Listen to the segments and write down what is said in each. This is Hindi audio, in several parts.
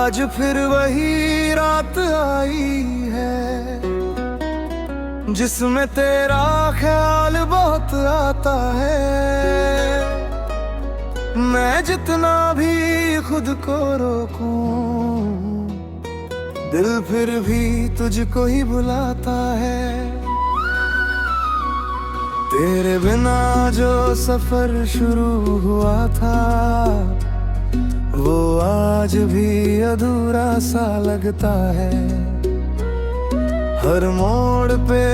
आज फिर वही रात आई है जिसमें तेरा ख्याल बहुत आता है। मैं जितना भी खुद को रोकूं, दिल फिर भी तुझको ही बुलाता है। तेरे बिना जो सफर शुरू हुआ था, वो आज भी अधूरा सा लगता है। हर मोड़ पे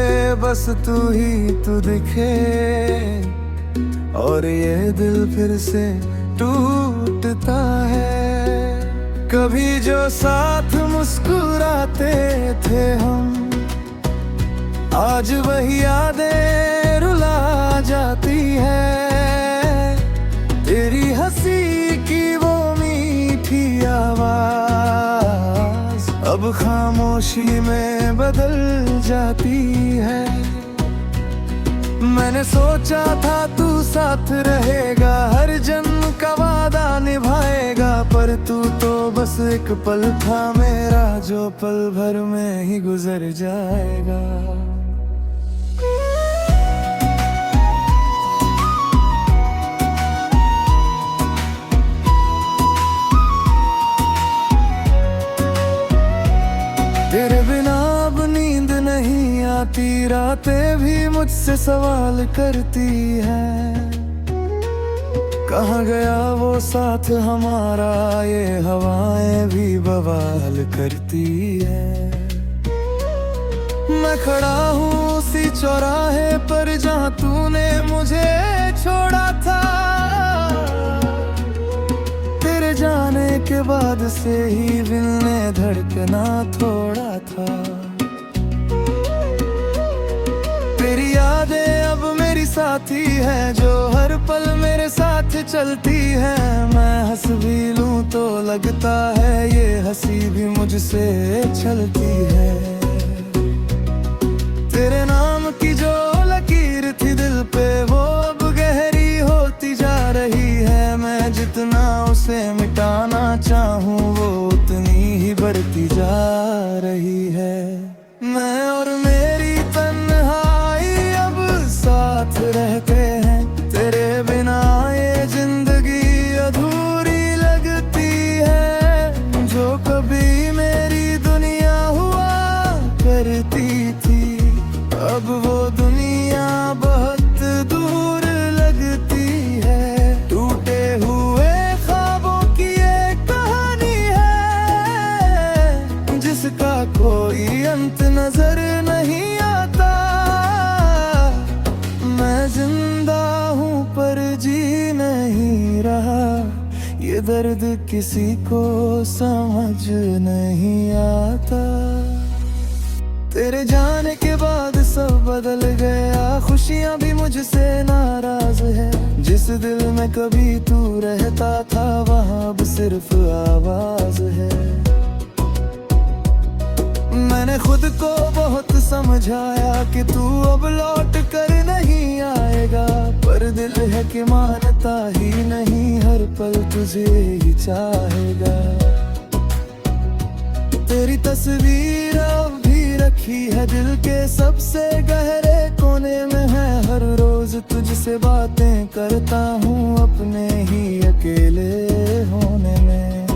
बस तू ही तू दिखे, और ये दिल फिर से टूटता है। कभी जो साथ मुस्कुराते थे हम, आज वही यादें रुला जाती है। तेरी हंसी की वो मीठी आवाज अब खामोशी में बदल जाती है। मैंने सोचा था तू साथ रहेगा, हर जन्म का वादा निभाएगा, पर तू तो बस एक पल था मेरा, जो पल भर में ही गुजर जाएगा। तेरे बिना अब नींद नहीं आती, रातें भी मुझसे सवाल करती हैं। कहाँ गया वो साथ हमारा, ये हवाएं भी बवाल करती हैं। मैं खड़ा हूँ उसी चौराहे पर जहाँ तूने मुझे छोड़ा था। तेरे जाने के बाद से ही दिल ने धड़कना थोड़ा था। तेरी यादें अब मेरी साथी है, जो हर पल मेरे साथ चलती है। मैं हंस भी लूं तो लगता है ये हंसी भी मुझसे छलती है। तेरे नाम की जो लकीर थी दिल पे, वो अब गहरी होती जा रही है। मैं जितना उसे मिटाना चाहूं, वो उतनी ही बढ़ती जा रही है। मैं और मेरी तन्हाई अब साथ रहते हैं, तेरे बिना ये जिंदगी अधूरी लगती है। जो कभी मेरी दुनिया हुआ करती थी, अब वो दुनिया बहुत दूर लगती है। टूटे हुए ख्वाबों की एक कहानी है, जिसका कोई अंत नजर नहीं आता। मैं जिंदा हूँ पर जी नहीं रहा, ये दर्द किसी को समझ नहीं आता। तेरे जाने के बाद सब बदल गया, खुशियाँ भी मुझसे नाराज है। जिस दिल में कभी तू रहता था, वहाँ अब सिर्फ आवाज है। मैंने खुद को बहुत समझाया कि तू अब लौट कर नहीं आएगा, पर दिल है कि मानता ही नहीं, हर पल तुझे ही चाहेगा। तेरी तस्वीर अब रखी है दिल के सबसे गहरे कोने में है। हर रोज तुझसे बातें करता हूँ अपने ही अकेले होने में।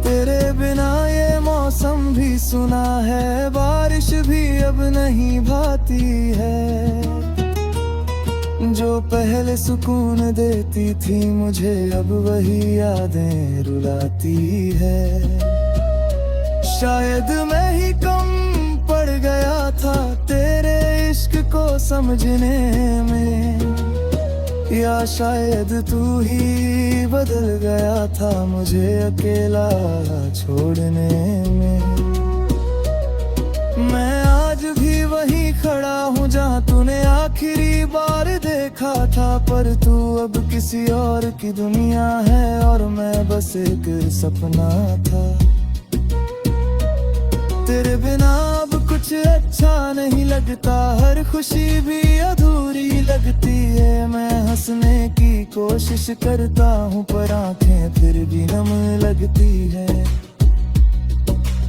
तेरे बिना ये मौसम भी सुना है, बारिश भी अब नहीं भाती है। जो पहले सुकून देती थी मुझे, अब वही यादें रुलाती है। शायद मैं ही कम पड़ गया था तेरे इश्क को समझने में, या शायद तू ही बदल गया था मुझे अकेला छोड़ने में। मैं आज भी वहीं खड़ा हूँ जहाँ तूने आखिरी बार देखा था, पर तू अब किसी और की दुनिया है और मैं बस एक सपना था। तेरे बिना अब कुछ अच्छा नहीं लगता, हर खुशी भी अधूरी लगती है। मैं हंसने की कोशिश करता हूँ पर आंखें फिर भी नम लगती है।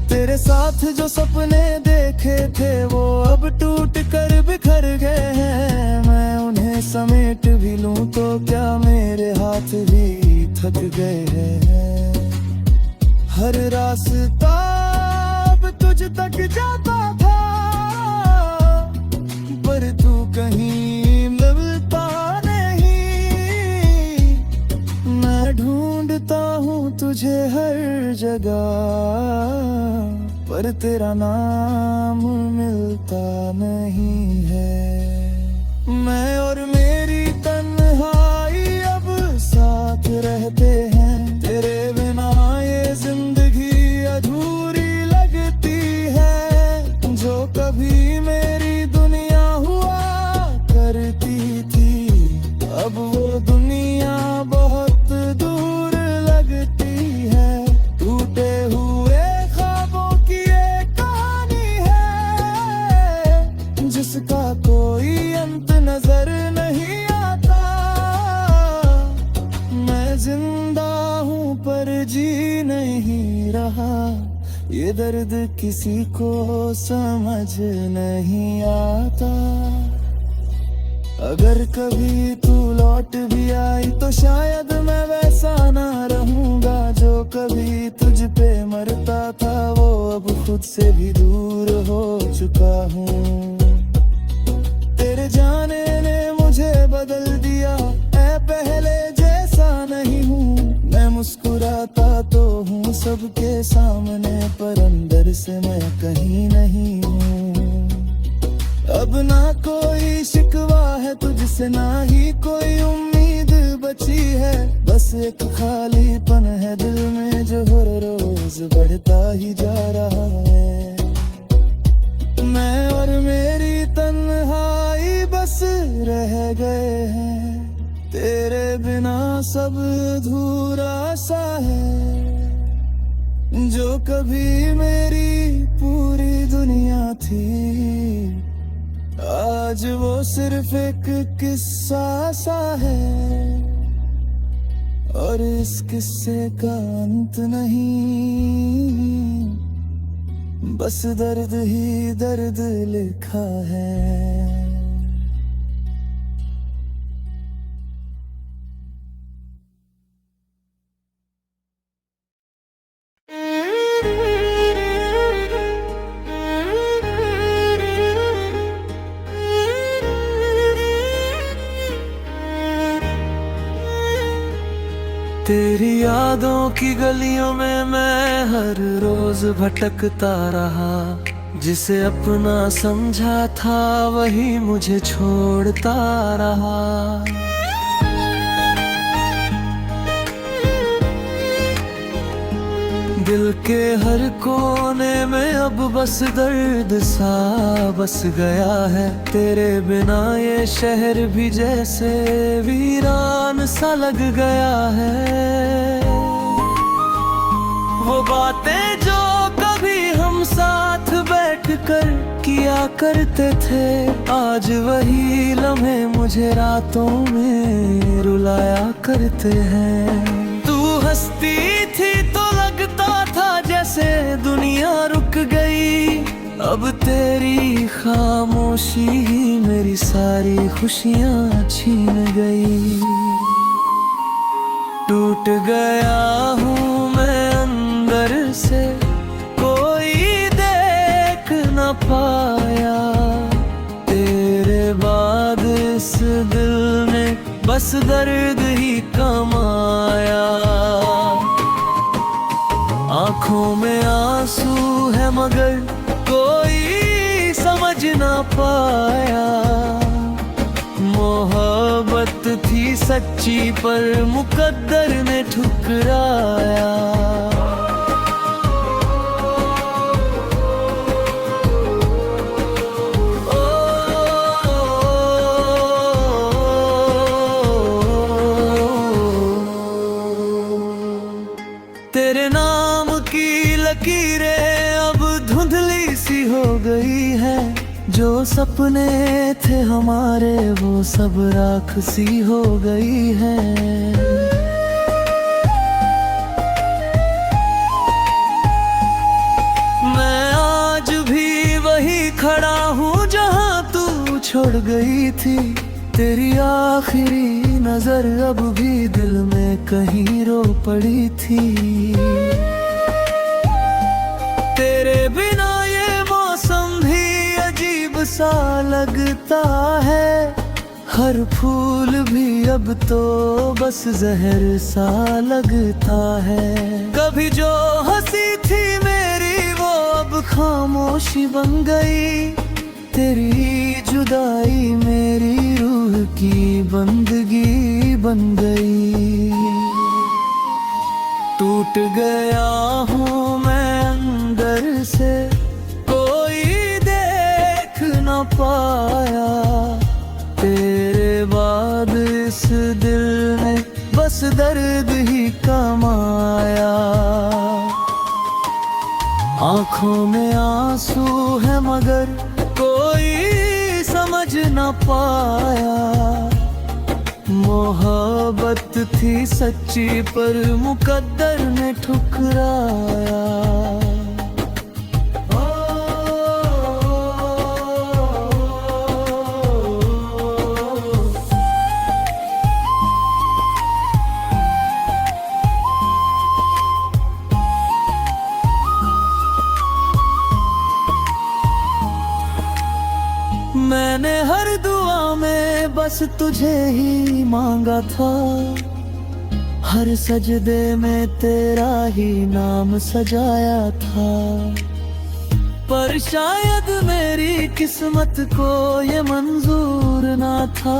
तेरे साथ जो सपने देखे थे वो अब टूट कर बिखर गए हैं। मैं उन्हें समेट भी लूं तो क्या मेरे हाथ भी थक गए हैं। हर रास्ता अब तुझ तक जाता था पर तू कहीं मिलता नहीं। मैं ढूंढता हूँ तुझे हर जगह पर तेरा नाम मिलता नहीं है। मैं और मेरी तन्हाई अब साथ रहते हैं, तेरे बिना ये जिंदगी अधूरी लगती है। जो कभी मेरी दुनिया हुआ करती थी अब वो दुनिया बहुत दूर लगती है। टूटे हुए ख्वाबों की एक कहानी है जिसका कोई अंत नजर नहीं आता। मैं जिंदा हूँ पर जी नहीं रहा, ये दर्द किसी को समझ नहीं आता। अगर कभी तू लौट भी आई तो शायद मैं वैसा ना रहूंगा जो कभी तुझ पे मरता था। वो अब खुद से भी दूर हो चुका हूँ। तेरे जाने ने मुझे बदल दिया, मैं पहले जैसा नहीं हूँ। मैं मुस्कुराता तो हूँ सबके सामने पर अंदर से मैं कहीं नहीं हूँ। अब ना कोई शिकवा है तुझसे, ना ही कोई उम्मीद बची है। बस एक खालीपन है दिल में जो हर रोज बढ़ता ही जा रहा है। मैं और मेरी तन्हाई बस रह गए हैं, तेरे बिना सब अधूरा सा है। जो कभी मेरी पूरी दुनिया थी आज वो सिर्फ एक किस्सा सा है और इस किस्से का अंत नहीं, बस दर्द ही दर्द लिखा है। तेरी यादों की गलियों में मैं हर रोज भटकता रहा। जिसे अपना समझा था वही मुझे छोड़ता रहा। दिल के हर कोने में अब बस दर्द सा बस गया है। तेरे बिना ये शहर भी जैसे वीरान सा लग गया है। वो बातें जो कभी हम साथ बैठकर किया करते थे, आज वही लम्हे मुझे रातों में रुलाया करते हैं। तू हंसती थी तो लगता था जैसे दुनिया रुक गई। अब तेरी खामोशी ही मेरी सारी खुशियाँ छीन गई। टूट गया हूँ मैं अंदर से, कोई देख न पाया। तेरे बाद इस दिल ने बस दर्द ही कमाया। आँखों में आंसू है मगर कोई समझ ना पाया। मोहब्बत थी सच्ची पर मुकद्दर ने ठुकराया। तेरे नाम की लकीरें अब धुंधली सी हो गई है। जो सपने थे हमारे वो सब राख सी हो गई है। मैं आज भी वही खड़ा हूँ जहाँ तू छोड़ गई थी। तेरी आखिरी नजर अब भी दिल में कहीं रो पड़ी थी। तेरे बिना ये मौसम भी अजीब सा लगता है। हर फूल भी अब तो बस जहर सा लगता है। कभी जो हंसी थी मेरी वो अब खामोशी बन गई। तेरी जुदाई मेरी रूह की बंदगी बन गई। टूट गया हूँ मैं अंदर से, कोई देख न पाया। तेरे बाद इस दिल ने बस दर्द ही कमाया। आँखों में आंसू है मगर कोई समझ न पाया। मोहब्बत थी सच्ची पर मुकद्दर ने ठुकराया। मैंने हर दुआ में बस तुझे ही मांगा था। हर सजदे में तेरा ही नाम सजाया था। पर शायद मेरी किस्मत को ये मंजूर ना था।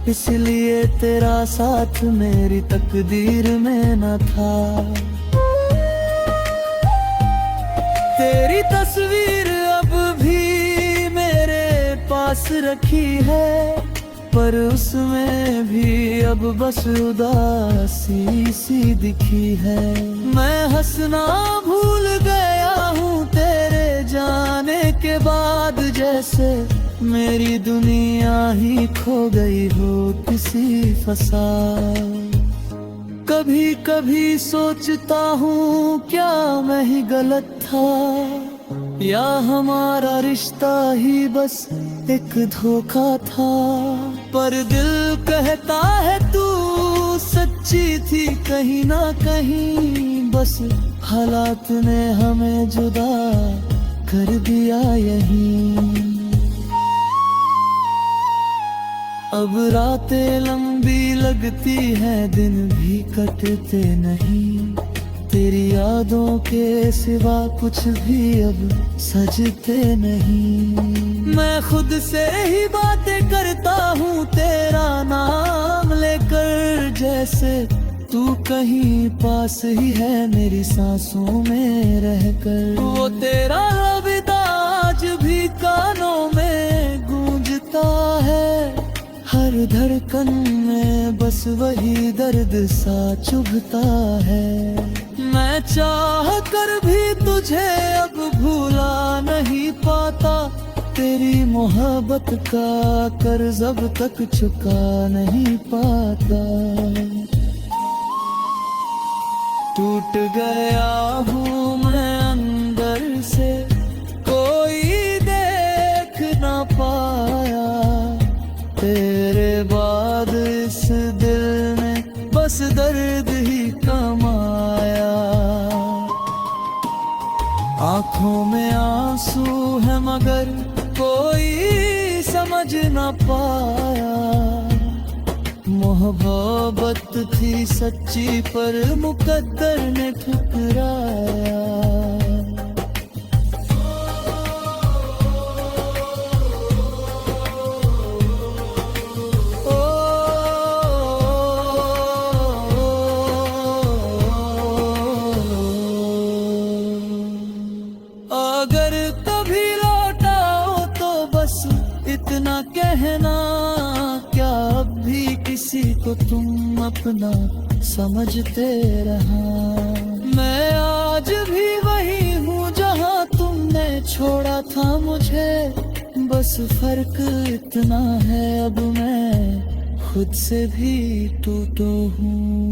इसलिए तेरा साथ मेरी तकदीर में न था। तेरी तस्वीर अब भी पास रखी है, पर उसमें भी अब बस उदासी सी दिखी है। मैं हंसना भूल गया हूँ तेरे जाने के बाद। जैसे मेरी दुनिया ही खो गई हो किसी फसाद। कभी कभी सोचता हूँ क्या मैं ही गलत था, या हमारा रिश्ता ही बस एक धोखा था। पर दिल कहता है तू सच्ची थी कहीं ना कहीं। बस हालात ने हमें जुदा कर दिया यहीं। अब रातें लंबी लगती हैं दिन भी कटते नहीं। तेरी यादों के सिवा कुछ भी अब सजते नहीं। मैं खुद से ही बातें करता हूँ तेरा नाम लेकर। जैसे तू कहीं पास ही है मेरी सांसों में रहकर। वो तेरा अलविदा आज भी कानों में गूंजता है। हर धड़कन में बस वही दर्द सा चुभता है। मैं चाह कर भी तुझे अब भूला नहीं पाता। तेरी मोहब्बत का कर्ज अब तक चुका नहीं पाता। टूट गया हूँ मैं अंदर से, कोई देख ना पाया। तेरे बाद इस दिल ने बस दर्द ही कमाया। आँखों में आंसू है मगर कोई समझ न पाया। मोहब्बत थी सच्ची पर मुकद्दर ने ठुकराया। अगर कभी लौटाओ तो बस इतना कहना, क्या अब भी किसी को तुम अपना समझते रहा। मैं आज भी वही हूँ जहाँ तुमने छोड़ा था मुझे, बस फर्क इतना है अब मैं खुद से भी टूटो हूँ।